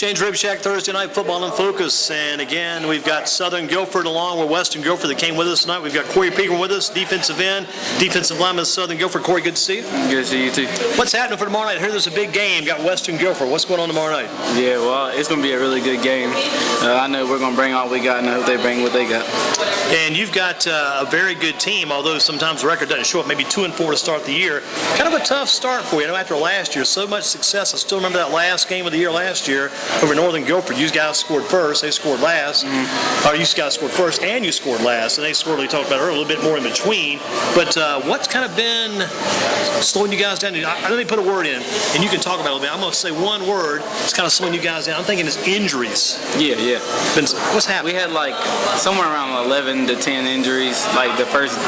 Exchange Rib Shack Thursday Night Football in Focus. And again, we've got Southern Guilford along with Western Guilford that came with us tonight. We've got Corey Pegram with us, defensive end, defensive lineman, Southern Guilford. Corey, good to see you. Good to see you too. What's happening for tomorrow night? I hear there's a big game. Got Western Guilford. What's going on tomorrow night? Yeah, well, it's going to be a really good game. I know we're going to bring all we got, and I hope they bring what they got. And you've got a very good team, although sometimes the record doesn't show up. Maybe 2-4 to start the year. Kind of a tough start for you. I know after last year, so much success. I still remember that last game of the year last year over Northern Guilford. You guys scored first, they scored last. Or you guys scored first and you scored last, and they scored, we talked about earlier, a little bit more in between. But what's kind of been slowing you guys down? Let me put a word in, and you can talk about it a little bit. I'm going to say one word. It's kind of slowing you guys down. I'm thinking it's injuries. Yeah. What's happening? We had like somewhere around 11 to 10 injuries, like the first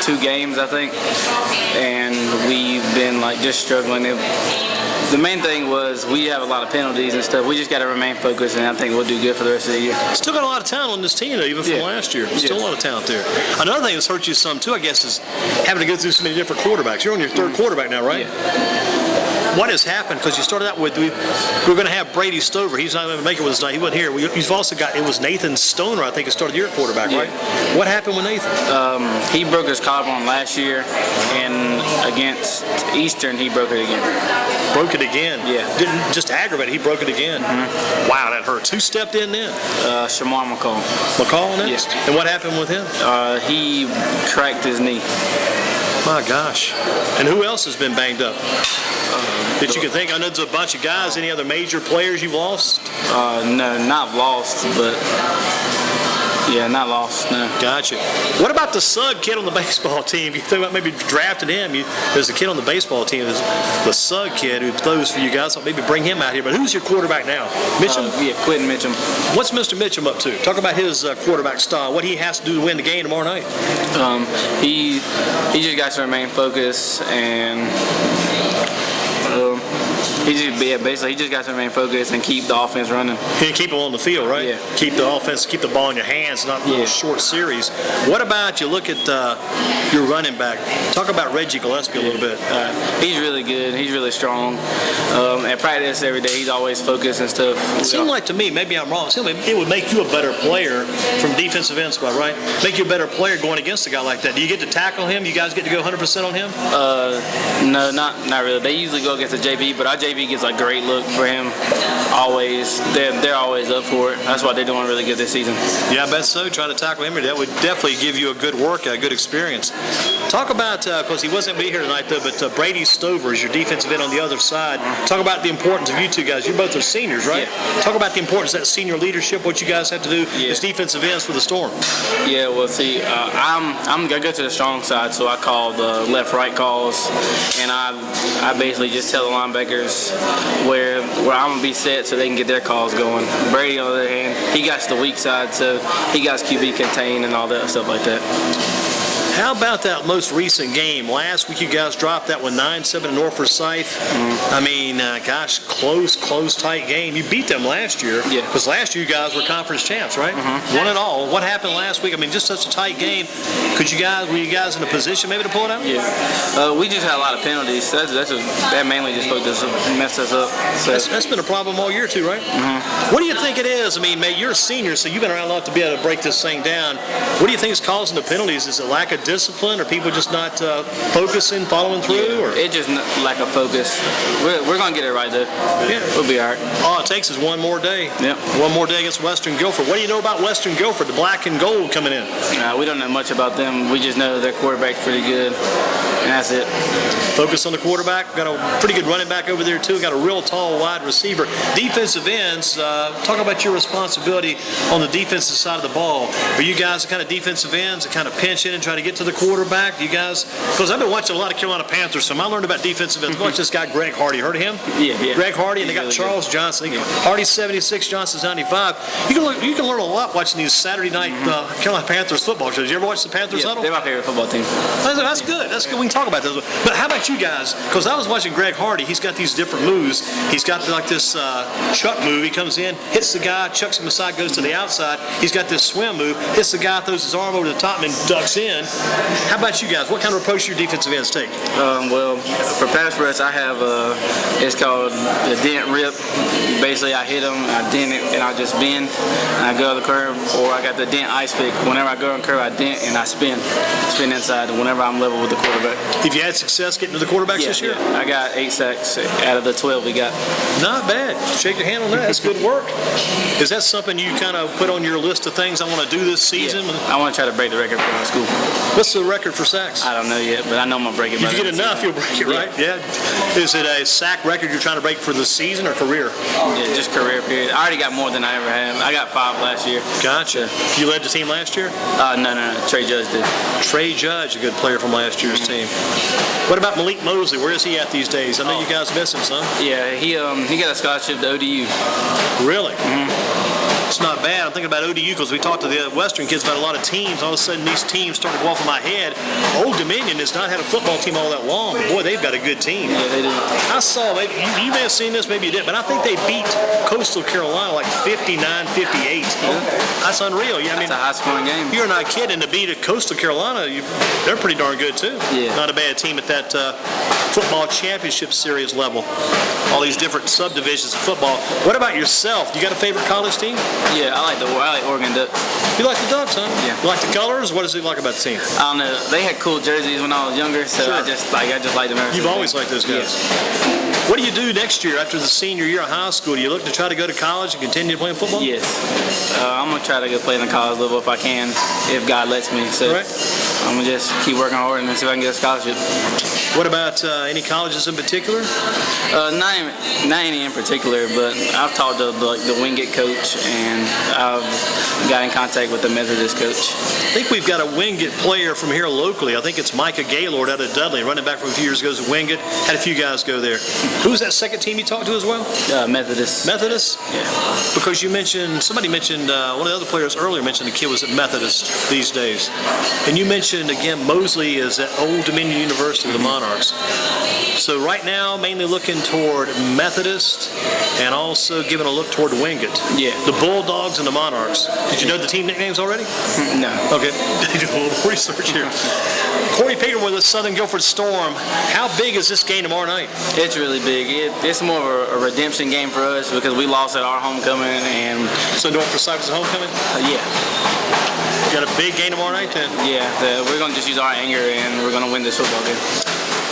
2 games, I think. And we've been like just struggling. The main thing was we have a lot of penalties and stuff. We just got to remain focused, and I think we'll do good for the rest of the year. Still got a lot of talent on this team, though, even from last year. Still a lot of talent there. Another thing that's hurt you some, too, I guess, is having to go through so many different quarterbacks. You're on your third quarterback now, right? Yeah. What has happened? Because you started out with, we were going to have Brady Stover. He's not going to make it with us tonight. He wasn't here. You've also got, it was Nathan Stoner, I think, who started your quarterback, right? What happened with Nathan? He broke his collarbone last year, and against Eastern, he broke it again. Broke it again? Yeah. Didn't just aggravate it, he broke it again. Wow, that hurts. Who stepped in then? Shamar McCall. McCall next? Yeah. And what happened with him? He cracked his knee. My gosh. And who else has been banged up? That you can think? I know there's a bunch of guys. Any other major players you've lost? No, not lost, but yeah, not lost, no. Gotcha. What about the Sug kid on the baseball team? You think about maybe drafting him. There's a kid on the baseball team, the Sug kid who throws for you guys. So maybe bring him out here. But who's your quarterback now? Mitchum? Yeah, Quentin Mitchum. What's Mr. Mitchum up to? Talk about his quarterback style. What he has to do to win the game tomorrow night. He just got to remain focused, and he just got to remain focused and keep the offense running. You keep them on the field, right? Yeah. Keep the offense, keep the ball in your hands, not little short series. What about you look at your running back? Talk about Reggie Gillespie a little bit. He's really good. He's really strong. At practice every day, he's always focused and stuff. It seemed like to me, maybe I'm wrong, it would make you a better player from defensive end spot, right? Make you a better player going against a guy like that. Do you get to tackle him? You guys get to go 100% on him? No, not really. They usually go against the JV, but our JV gets a great look for him. Always, they're always up for it. That's why they're doing really good this season. Yeah, I bet so. Trying to tackle him, that would definitely give you a good workout, a good experience. Talk about, because he wasn't be here tonight though, but Brady Stover is your defensive end on the other side. Talk about the importance of you two guys. You both are seniors, right? Yeah. Talk about the importance of that senior leadership, what you guys have to do as defensive ends for the Storm. Yeah, well, see, I'm gonna go to the strong side, so I call the left-right calls, and I basically just tell the linebackers where I'm gonna be set so they can get their calls going. Brady, on the other hand, he got the weak side, so he got QB contained and all that stuff like that. How about that most recent game? Last week you guys dropped that one 9-7 in North Forsyth. I mean, gosh, close, tight game. You beat them last year. Yeah. Because last year you guys were conference champs, right? Won it all. What happened last week? I mean, just such a tight game. Were you guys in a position maybe to pull it out? Yeah. We just had a lot of penalties. That mainly just messed us up. So. That's been a problem all year too, right? What do you think it is? I mean, you're a senior, so you've been around long enough to be able to break this thing down. What do you think is causing the penalties? Is it lack of discipline, or people just not focusing, following through? Or it's just lack of focus. We're gonna get it right though. Yeah, we'll be all right. All it takes is one more day. Yep. One more day against Western Guilford. What do you know about Western Guilford? The black and gold coming in. We don't know much about them. We just know their quarterback's pretty good, and that's it. Focus on the quarterback. Got a pretty good running back over there too. Got a real tall wide receiver. Defensive ends. Talk about your responsibility on the defensive side of the ball. Are you guys the kind of defensive ends that kind of pinch in and try to get to the quarterback? You guys, because I've been watching a lot of Carolina Panthers, so I learned about defensive ends. Watch this guy Greg Hardy. Heard of him? Yeah. Greg Hardy, and they got Charles Johnson. Hardy's 76, Johnson's 95. You can learn a lot watching these Saturday night Carolina Panthers football shows. You ever watch the Panthers huddle? They're my favorite football team. That's good. That's good. We can talk about those. But how about you guys? Because I was watching Greg Hardy. He's got these different moves. He's got like this chuck move. He comes in, hits the guy, chucks him aside, goes to the outside. He's got this swim move, hits the guy, throws his arm over the top, and ducks in. How about you guys? What kind of approach your defensive ends take? Well, for pass rush, I have it's called the dent rip. Basically, I hit them, I dent it, and I just bend, and I go to the curve, or I got the dent ice pick. Whenever I go on the curve, I dent and I spin inside. Whenever I'm level with the quarterback. Have you had success getting to the quarterbacks this year? Yeah. I got 8 sacks out of the 12 we got. Not bad. Shake your hand on that. That's good work. Is that something you kind of put on your list of things I want to do this season? Yeah. I want to try to break the record for my school. What's the record for sacks? I don't know yet, but I know I'm going to break it. If you get enough, you'll break it, right? Yeah. Is it a sack record you're trying to break for the season or career? Yeah, just career period. I already got more than I ever had. I got 5 last year. Gotcha. You led the team last year? No. Trey Judge did. Trey Judge, a good player from last year's team. What about Malik Mosley? Where is he at these days? I know you guys miss him some. Yeah, he got a scholarship to ODU. Really? It's not bad. I'm thinking about ODU because we talked to the Western kids about a lot of teams. All of a sudden, these teams started to go off in my head. Old Dominion has not had a football team all that long, but boy, they've got a good team. Yeah, they do. I saw, maybe you may have seen this, maybe you didn't, but I think they beat Coastal Carolina like 59-58. That's unreal. Yeah, I mean, that's a high-scoring game. You're not kidding. To beat a Coastal Carolina, they're pretty darn good too. Yeah. Not a bad team at that football championship series level. All these different subdivisions of football. What about yourself? Do you got a favorite college team? Yeah, I like Oregon Ducks. You like the Ducks, huh? Yeah. You like the colors? What does it like about the team? I don't know. They had cool jerseys when I was younger, so Sure. I just like them. You've always liked those guys. Yeah. What do you do next year after the senior year of high school? Do you look to try to go to college and continue playing football? Yes. I'm going to try to go play in the college level if I can, if God lets me. So right. I'm going to just keep working hard and see if I can get a scholarship. What about any colleges in particular? Not any in particular, but I've talked to the Wingate coach, and I've got in contact with the Methodist coach. I think we've got a Wingate player from here locally. I think it's Micah Gaylord out of Dudley, running back from a few years ago to Wingate. Had a few guys go there. Who's that second team you talked to as well? Methodist. Methodist? Yeah. Because somebody mentioned, one of the other players earlier mentioned the kid was at Methodist these days. And you mentioned, again, Mosley is at Old Dominion University, the Monarchs. So right now, mainly looking toward Methodist and also giving a look toward Wingate. Yeah. The Bulldogs and the Monarchs. Did you know the team nicknames already? No. Okay. Did you do a little research here? Corey Pegram with the Southern Guilford Storm. How big is this game tomorrow night? It's really big. It's more of a redemption game for us because we lost at our homecoming. And so Norfolk Cypress homecoming? Yeah. You got a big game tomorrow night then? Yeah. We're going to just use our anger and we're going to win this football game.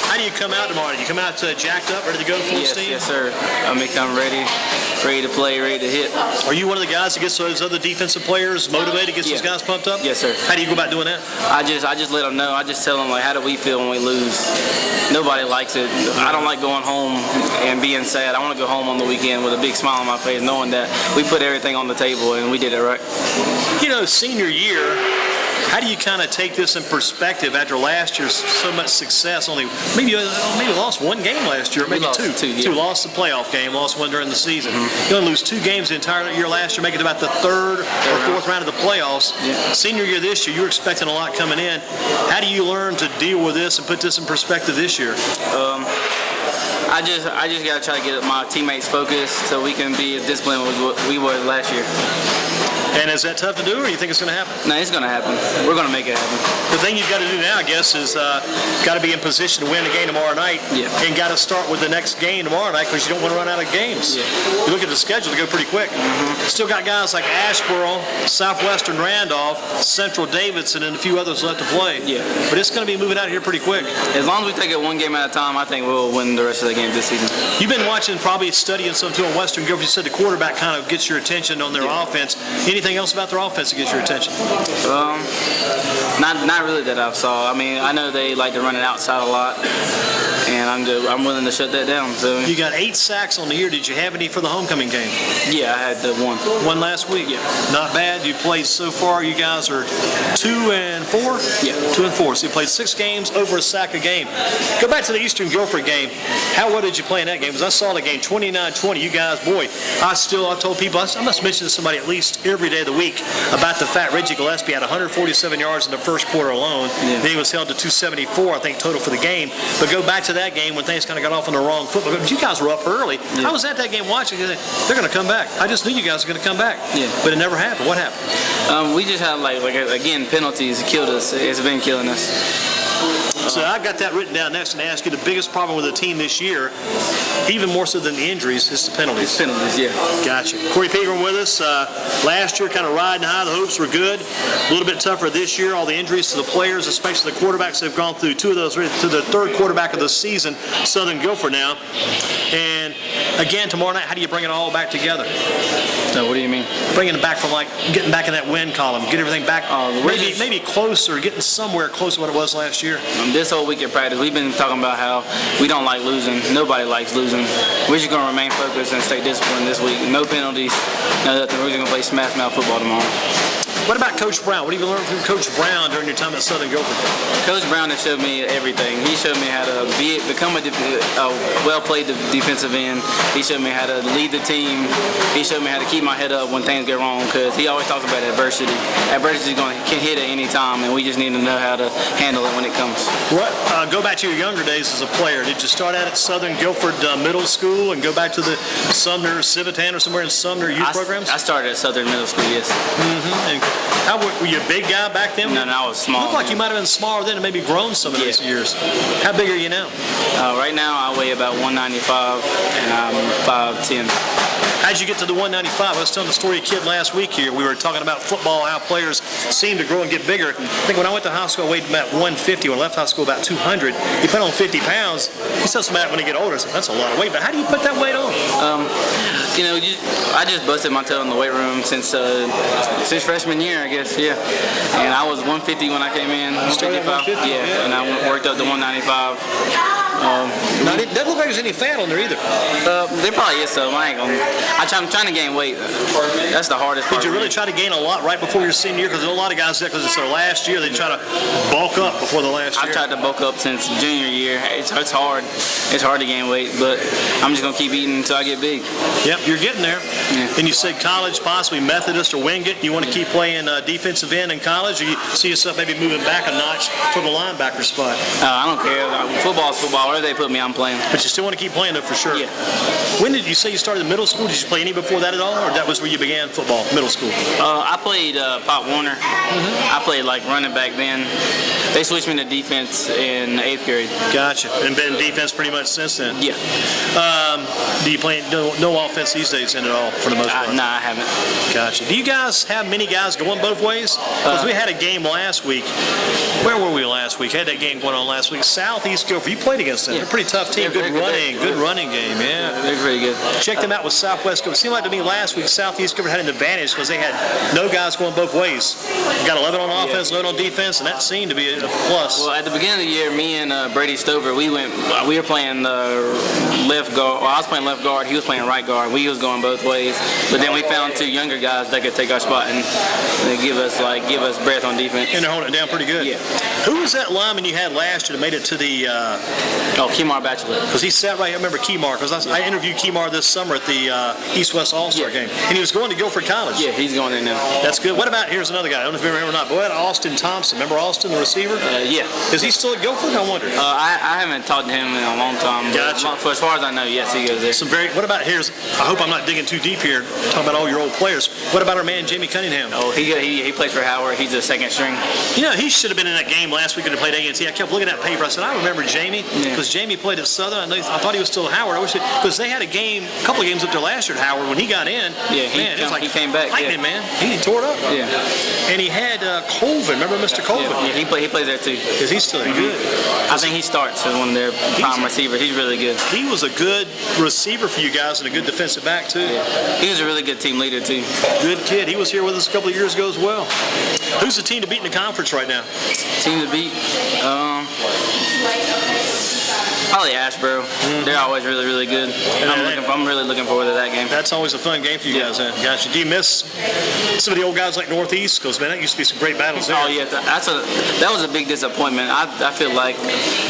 How do you come out tomorrow? Do you come out jacked up, ready to go full steam? Yes, sir. I'm going to come ready to play, ready to hit. Are you one of the guys that gets those other defensive players motivated, gets those guys pumped up? Yes, sir. How do you go about doing that? I just let them know. I just tell them, how do we feel when we lose? Nobody likes it. I don't like going home and being sad. I want to go home on the weekend with a big smile on my face, knowing that we put everything on the table and we did it right. You know, senior year, how do you kind of take this in perspective after last year's so much success? Maybe lost one game last year, maybe two. Yeah. Lost the playoff game, lost one during the season. You only lose 2 games the entire year last year, make it about the third or fourth round of the playoffs. Yeah. Senior year this year, you were expecting a lot coming in. How do you learn to deal with this and put this in perspective this year? I just got to try to get my teammates focused so we can be as disciplined as we were last year. And is that tough to do, or you think it's going to happen? No, it's going to happen. We're going to make it happen. The thing you've got to do now, I guess, is got to be in position to win the game tomorrow night. Yeah. And got to start with the next game tomorrow night because you don't want to run out of games. Yeah. You look at the schedule, they go pretty quick. Still got guys like Asheboro, Southwestern Randolph, Central Davidson, and a few others left to play. Yeah. But it's going to be moving out here pretty quick. As long as we take it one game at a time, I think we'll win the rest of the game this season. You've been watching, probably studying some too on Western Guilford. You said the quarterback kind of gets your attention on their offense. Anything else about their offense that gets your attention? Not really that I've saw. I mean, I know they like to run it outside a lot, and I'm willing to shut that down. So you got 8 sacks on the year. Did you have any for the homecoming game? Yeah, I had the one. One last week? Yeah. Not bad. You played so far, you guys are 2-4? Yeah. 2-4. So you played 6 games, over a sack a game. Go back to the Eastern Guilford game. How well did you play in that game? Because I saw the game 29-20. You guys, boy, I told people, I must mention to somebody at least every day of the week about the fact Reggie Gillespie had 147 yards in the first quarter alone. Yeah. Then he was held to 274, I think, total for the game. But go back to to that game when things kind of got off on the wrong foot. But you guys were up early. Yeah. I was at that game watching. They're going to come back. I just knew you guys were going to come back. Yeah. But it never happened. What happened? We just had again, penalties killed us. It's been killing us. So I got that written down next and ask you the biggest problem with the team this year, even more so than the injuries, is the penalties. Penalties, yeah. Gotcha. Corey Pegram with us. Last year kind of riding high. The hopes were good. A little bit tougher this year. All the injuries to the players, especially the quarterbacks, have gone through two of those to the third quarterback of the season, Southern Guilford now. And again, tomorrow night, how do you bring it all back together? No, what do you mean? Bringing it back from getting back in that win column, get everything back, maybe closer, getting somewhere close to what it was last year. This whole week at practice, we've been talking about how we don't like losing. Nobody likes losing. We're just going to remain focused and stay disciplined this week. No penalties, no nothing. We're just going to play smash mouth football tomorrow. What about Coach Brown? What have you learned from Coach Brown during your time at Southern Guilford? Coach Brown has showed me everything. He showed me how to become a well-played defensive end. He showed me how to lead the team. He showed me how to keep my head up when things get wrong, because he always talks about adversity. Adversity can hit at any time, and we just need to know how to handle it when it comes. Go back to your younger days as a player. Did you start out at Southern Guilford Middle School and go back to the Sumner Civitan or somewhere in Sumner youth programs? I started at Southern Middle School, yes. And were you a big guy back then? No, I was small. You look like you might have been smaller then and maybe grown some of these years. How big are you now? Right now I weigh about 195 and I'm 5'10". How'd you get to the 195? I was telling the story of a kid last week here. We were talking about football, how players seem to grow and get bigger. I think when I went to high school, I weighed about 150. When I left high school, about 200. You put on 50 pounds. You said something when you get older. I said, that's a lot of weight. But how do you put that weight on? I just busted my toe in the weight room since freshman year, I guess. Yeah. And I was 150 when I came in. 155. Yeah. And I worked up to 195. Now, it doesn't look like there's any fat on there either. There probably is some. I'm trying to gain weight. That's the hardest part. Did you really try to gain a lot right before your senior year? Because a lot of guys, because it's their last year, they try to bulk up before the last year. I've tried to bulk up since junior year. It's hard. It's hard to gain weight, but I'm just going to keep eating until I get big. Yep, you're getting there. Yeah. And you said college, possibly Methodist or Wingate. You want to keep playing defensive end in college, or you see yourself maybe moving back a notch to the linebacker spot? I don't care. Football's football. Wherever they put me, I'm playing. But you still want to keep playing, though, for sure. Yeah. When did you say you started in middle school? Did you play any before that at all, or that was where you began football, middle school? I played Pop Warner. I played running back then. They switched me to defense in 8th grade. Gotcha. And been defense pretty much since then? Yeah. Do you play no offense these days in at all, for the most part? No, I haven't. Gotcha. Do you guys have many guys going both ways? Because we had a game last week. Where were we last week? Had that game going on last week. Southeast Guilford. You played against them. Yeah. They're a pretty tough team. Good running game. Yeah. They're pretty good. Check them out with Southwest Guilford. It seemed like to me last week Southeast Guilford had an advantage because they had no guys going both ways. Got 11 on offense, 11 on defense, and that seemed to be a plus. Well, at the beginning of the year, me and Brady Stover, we were playing left guard. Well, I was playing left guard. He was playing right guard. We was going both ways. But then we found two younger guys that could take our spot and give us breath on defense. And they're holding it down pretty good. Yeah. Who was that lineman you had last year that made it to the? Kemar Bachelor. Because he sat right. I remember Kemar because I interviewed Kemar this summer at the East-West All-Star game, and he was going to Guilford College. Yeah, he's going there now. That's good. What about here's another guy? I don't know if you remember or not. But what about Austin Thompson? Remember Austin, the receiver? Yeah. Is he still at Guilford? I wonder. I haven't talked to him in a long time. Gotcha. For as far as I know, yes, he goes there. What about here's? I hope I'm not digging too deep here. Talking about all your old players. What about our man Jamie Cunningham? Oh, he plays for Howard. He's a second string. You know, he should have been in that game last week when they played A&T. I kept looking at that paper. I said, I remember Jamie because Jamie played at Southern. I thought he was still at Howard. I wish because they had a couple of games up there last year at Howard when he got in. Yeah, he came back. Lightning, man. He tore it up. Yeah. And he had Colvin. Remember Mr. Colvin? Yeah, he plays there too. Is he still good? I think he starts as one of their prime receivers. He's really good. He was a good receiver for you guys and a good defensive back too. Yeah. He was a really good team leader too. Good kid. He was here with us a couple of years ago as well. Who's the team to beat in the conference right now? Team to beat? Probably Ashboro. They're always really, really good. And I'm really looking forward to that game. That's always a fun game for you guys. Gotcha. Do you miss some of the old guys like Northeast? Because, man, that used to be some great battles there. Oh, yeah. That was a big disappointment. I feel like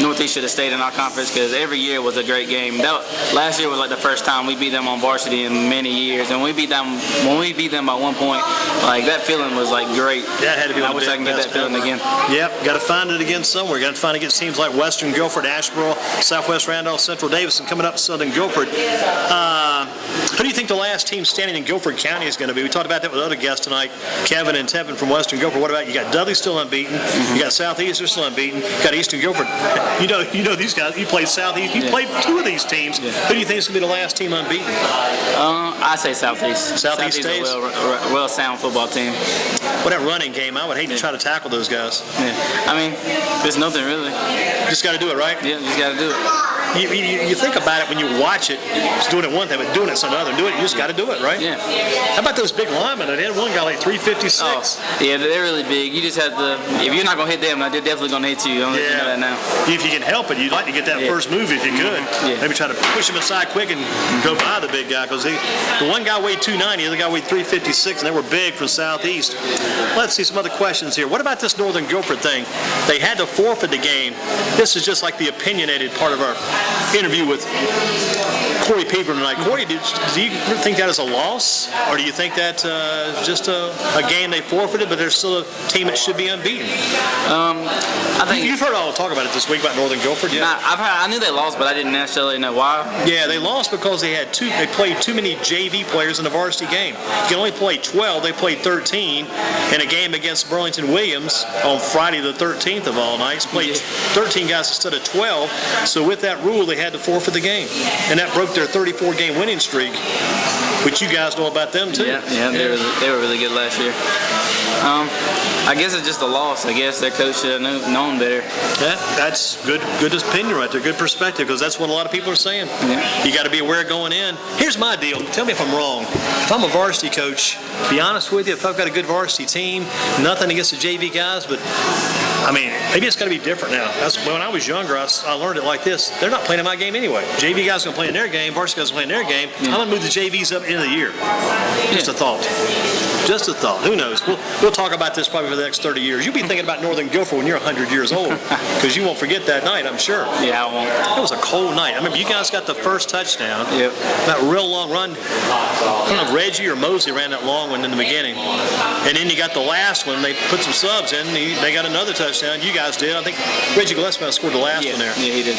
Northeast should have stayed in our conference because every year was a great game. Last year was like the first time we beat them on varsity in many years. And when we beat them by 1 point, like that feeling was like great. That had to be I wish I can get that feeling again. Yep, got to find it again somewhere. Got to find it against teams like Western Guilford, Asheboro, Southwest Randolph, Central Davidson coming up Southern Guilford. Who do you think the last team standing in Guilford County is going to be? We talked about that with other guests tonight, Kevin and Tevin from Western Guilford. What about you? Got Dudley still unbeaten. You got Southeast, they're still unbeaten. You got Eastern Guilford. You know these guys. You played Southeast. You played two of these teams. Who do you think is going to be the last team unbeaten? I say Southeast. Southeast stays? Is a well-sound football team. Well, that running game, I would hate to try to tackle those guys. Yeah. I mean, there's nothing really. Just got to do it, right? Yeah, just got to do it. You think about it when you watch it, just doing it one thing, but doing it's another. Do it, you just got to do it, right? Yeah. How about those big linemen? They had one guy like 356. Oh, yeah, they're really big. You just have to, if you're not going to hit them, they're definitely going to hit you. I'm letting you know that now. If you can help it, you'd like to get that first move if you could. Yeah. Maybe try to push him aside quick and go by the big guy, because the one guy weighed 290, the other guy weighed 356, and they were big from Southeast. Let's see some other questions here. What about this Northern Guilford thing? They had to forfeit the game. This is just like the opinionated part of our interview with Corey Pegram tonight. Corey, do you think that is a loss, or do you think that just a game they forfeited, but they're still a team that should be unbeaten? I think you've heard all the talk about it this week about Northern Guilford. Yeah, I knew they lost, but I didn't necessarily know why. Yeah, they lost because they played too many JV players in the varsity game. You can only play 12. They played 13 in a game against Burlington Williams on Friday the 13th of all nights. Played 13 guys instead of 12. So with that rule, they had to forfeit the game, and that broke their 34-game winning streak, which you guys know about them too. Yeah, they were really good last year. I guess it's just a loss. I guess their coach should have known better. Yeah, that's good opinion right there, good perspective, because that's what a lot of people are saying. Yeah. You got to be aware going in. Here's my deal. Tell me if I'm wrong. If I'm a varsity coach, be honest with you, if I've got a good varsity team, nothing against the JV guys, but I mean, maybe it's got to be different now. That's when I was younger, I learned it like this. They're not playing in my game anyway. JV guys are going to play in their game, varsity guys are going to play in their game. I'm going to move the JVs up at the end of the year. Just a thought. Just a thought. Who knows? We'll talk about this probably for the next 30 years. You'll be thinking about Northern Guilford when you're 100 years old, because you won't forget that night, I'm sure. Yeah, I won't. It was a cold night. I remember you guys got the first touchdown. Yep. That real long run. I don't know if Reggie or Mosley ran that long one in the beginning. And then you got the last one. They put some subs in. They got another touchdown. You guys did. I think Reggie Gillespie scored the last one there. Yeah, he did.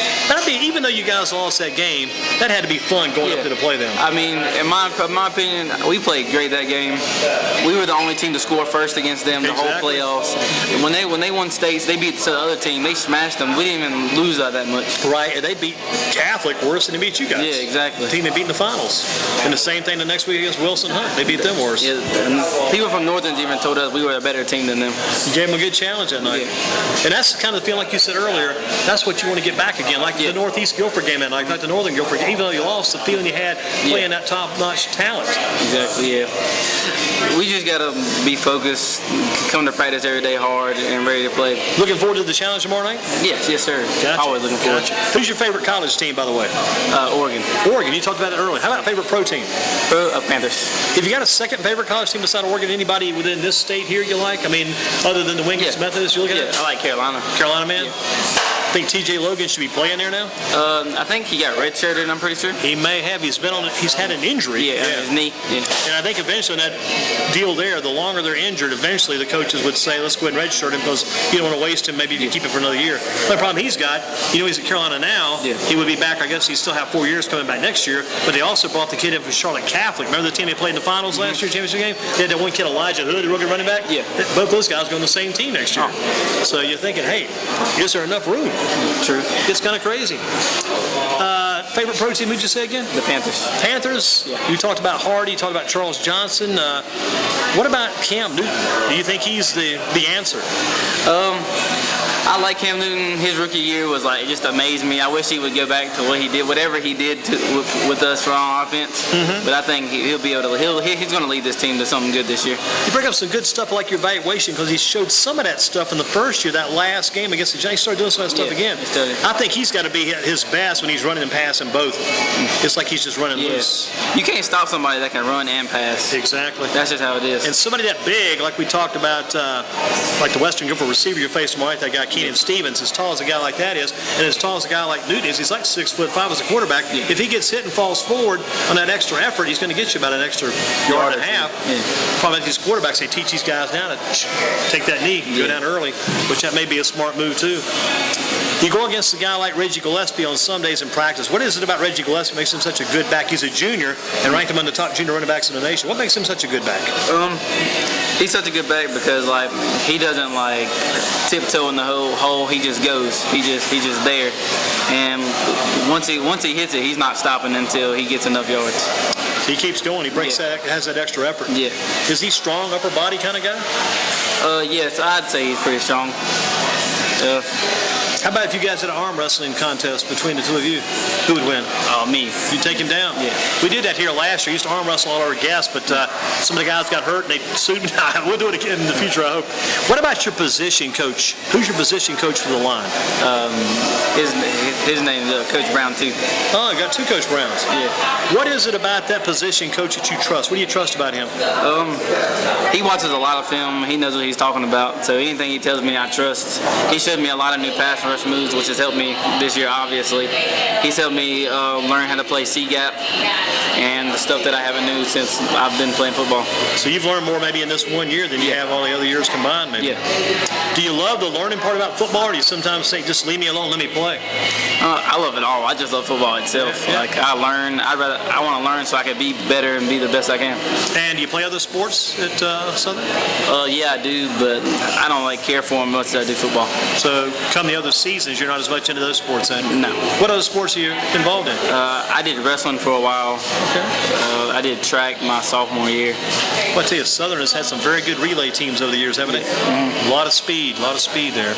Even though you guys lost that game, that had to be fun going up there to play them. I mean, in my opinion, we played great that game. We were the only team to score first against them the whole playoffs. When they won states, they beat the other team. They smashed them. We didn't even lose that much. Right, and they beat Catholic worse than they beat you guys. Yeah, exactly. The team they beat in the finals. And the same thing the next week against Wilson Hunt. They beat them worse. Yeah, people from Northern even told us we were a better team than them. You gave them a good challenge that night. Yeah. And that's kind of the feeling, like you said earlier, that's what you want to get back again. Like the Northeast Guilford game that night, like the Northern Guilford game. Even though you lost, the feeling you had playing that top-notch talent. Exactly, yeah. We just got to be focused, come to practice every day hard, and ready to play. Looking forward to the challenge tomorrow night? Yes, sir. Gotcha. Always looking forward. Gotcha. Who's your favorite college team, by the way? Oregon. Oregon, you talked about it earlier. How about favorite pro team? Panthers. If you got a second favorite college team beside Oregon, anybody within this state here you like? I mean, other than the Wingate's Methodist, you look at it? I like Carolina. Carolina, man? Yeah. Think TJ Logan should be playing there now? I think he got redshirted, I'm pretty sure. He may have. He's had an injury. Yeah, his knee. Yeah. And I think eventually that deal there, the longer they're injured, eventually the coaches would say, let's go ahead and redshirt him because you don't want to waste him. Maybe you can keep him for another year. The problem he's got, he's at Carolina now. Yeah. He would be back, I guess he still have 4 years coming back next year. But they also brought the kid in from Charlotte Catholic. Remember the team they played in the finals last year, championship game? They had that one kid, Elijah Hood, the rookie running back? Yeah. Both those guys go on the same team next year. Oh. So you're thinking, hey, is there enough room? True. It's kind of crazy. Favorite pro team, who'd you say again? The Panthers. Panthers? Yeah. You talked about Hardy, you talked about Charles Johnson. What about Cam Newton? Do you think he's the answer? I like Cam Newton. His rookie year was like, it just amazed me. I wish he would go back to what he did, whatever he did with us for on offense. But I think he'll be able to. He's going to lead this team to something good this year. You bring up some good stuff like your evaluation because he showed some of that stuff in the first year. That last game against the Giants, he started doing some of that stuff again. I think he's got to be at his best when he's running and passing both. It's like he's just running loose. You can't stop somebody that can run and pass. Exactly. That's just how it is. And somebody that big, like we talked about, like the Western Guilford receiver you faced tomorrow night, that guy Keenan Stevens, as tall as a guy like that is, and as tall as a guy like Newton is, he's like 6'5" as a quarterback. Yeah. If he gets hit and falls forward on that extra effort, he's going to get you about an extra yard and a half. Probably these quarterbacks, they teach these guys now to take that knee, go down early, which that may be a smart move too. You go against a guy like Reggie Gillespie on some days in practice. What is it about Reggie Gillespie that makes him such a good back? He's a junior and ranked among the top junior running backs in the nation. What makes him such a good back? He's such a good back because like he doesn't like tiptoe in the hole. He just goes. He's just there. And once he hits it, he's not stopping until he gets enough yards. So he keeps going. He breaks that, has that extra effort. Yeah. Is he strong, upper body kind of guy? Yes, I'd say he's pretty strong. How about if you guys had an arm wrestling contest between the two of you? Who would win? Me. You take him down? Yeah. We did that here last year. We used to arm wrestle all our guests, but some of the guys got hurt and they sued me. We'll do it again in the future, I hope. What about your position coach? Who's your position coach for the line? His name is Coach Brown too. Oh, you got two Coach Browns. Yeah. What is it about that position coach that you trust? What do you trust about him? He watches a lot of film. He knows what he's talking about. So anything he tells me, I trust. He showed me a lot of new pass rush moves, which has helped me this year, obviously. He's helped me learn how to play C-gap and the stuff that I haven't knew since I've been playing football. So you've learned more maybe in this 1 year than you have all the other years combined, maybe? Yeah. Do you love the learning part about football, or do you sometimes say, just leave me alone, let me play? I love it all. I just love football itself. Yeah. Like I want to learn so I can be better and be the best I can. And do you play other sports at Southern? Yeah, I do, but I don't care for them much as I do football. So come the other seasons, you're not as much into those sports then? No. What other sports are you involved in? I did wrestling for a while. Okay. I did track my sophomore year. Well, I tell you, Southern has had some very good relay teams over the years, haven't they? Mm-hmm. A lot of speed there.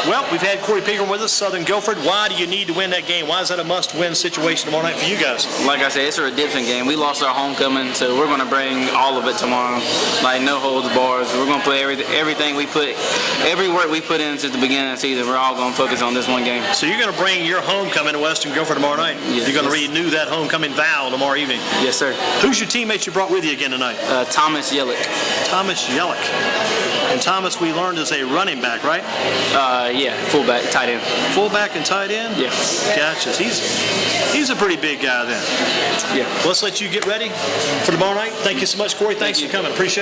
Well, we've had Corey Pegram with us, Southern Guilford. Why do you need to win that game? Why is that a must-win situation tomorrow night for you guys? Like I said, it's a redemption game. We lost our homecoming, so we're going to bring all of it tomorrow. Like no holds bars. We're going to play everything we put, every work we put in since the beginning of the season. We're all going to focus on this one game. So you're going to bring your homecoming to Western Guilford tomorrow night? Yes, you're going to renew that homecoming vow tomorrow evening? Yes, sir. Who's your teammate you brought with you again tonight? Thomas Yellick. Thomas Yellick. And Thomas, we learned, is a running back, right? Yeah, fullback, tight end. Fullback and tight end? Yeah. Gotcha. He's a pretty big guy then. Yeah. Well, let's let you get ready for tomorrow night. Thank you so much, Corey. Thanks for coming. Appreciate it.